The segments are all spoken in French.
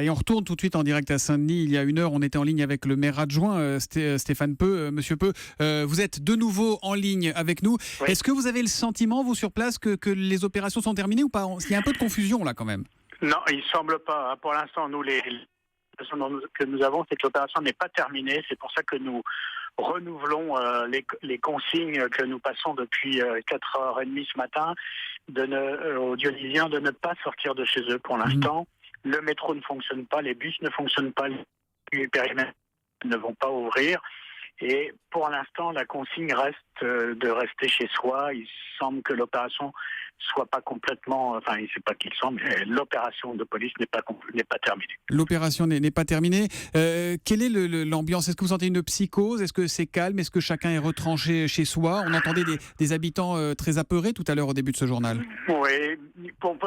Et on retourne tout de suite en direct à Saint-Denis. Il y a 1 heure, on était en ligne avec le maire adjoint, Stéphane Peu. Monsieur Peu, vous êtes de nouveau en ligne avec nous. Oui. Est-ce que vous avez le sentiment, vous, sur place, que les opérations sont terminées ou pas? Il y a un peu de confusion là quand même. Non, il semble pas. Pour l'instant, nous, les que nous avons, c'est que l'opération n'est pas terminée. C'est pour ça que nous renouvelons les consignes que nous passons depuis 4h30 ce matin aux Dionysiens de ne pas sortir de chez eux pour l'instant. Le métro ne fonctionne pas, les bus ne fonctionnent pas, les périmètres ne vont pas ouvrir. Et pour l'instant, la consigne reste de rester chez soi. Il semble que l'opération soit pas complètement... Enfin, il ne sait pas qu'il semble, mais l'opération de police n'est pas terminée. L'opération n'est pas terminée. Quelle est l'ambiance? Est-ce que vous sentez une psychose? Est-ce que c'est calme? Est-ce que chacun est retranché chez soi? On entendait des habitants très apeurés tout à l'heure au début de ce journal. Oui,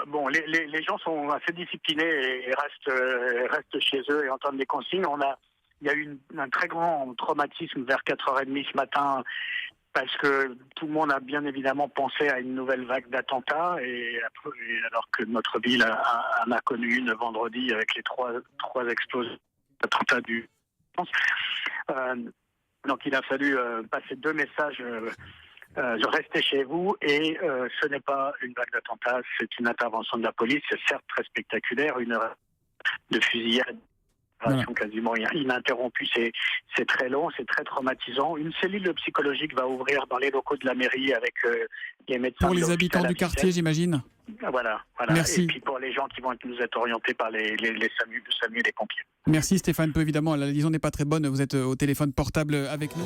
bon, les gens sont assez disciplinés et restent chez eux et entendent les consignes. Il y a eu un très grand traumatisme vers 4h30 ce matin parce que tout le monde a bien évidemment pensé à une nouvelle vague d'attentats et alors que notre ville en a connu une vendredi avec les trois explosions d'attentats du donc il a fallu passer 2 messages. Restez chez vous et ce n'est pas une vague d'attentats, c'est une intervention de la police. C'est certes très spectaculaire, 1 heure de fusillade. Voilà. Quasiment ininterrompue, c'est très long, c'est très traumatisant. Une cellule psychologique va ouvrir dans les locaux de la mairie avec les médecins. Pour les habitants du quartier, j'imagine. Voilà. Merci. Et puis pour les gens qui vont nous être orientés par les SAMU, et les pompiers. Merci Stéphane Peu, évidemment, la liaison n'est pas très bonne, vous êtes au téléphone portable avec nous.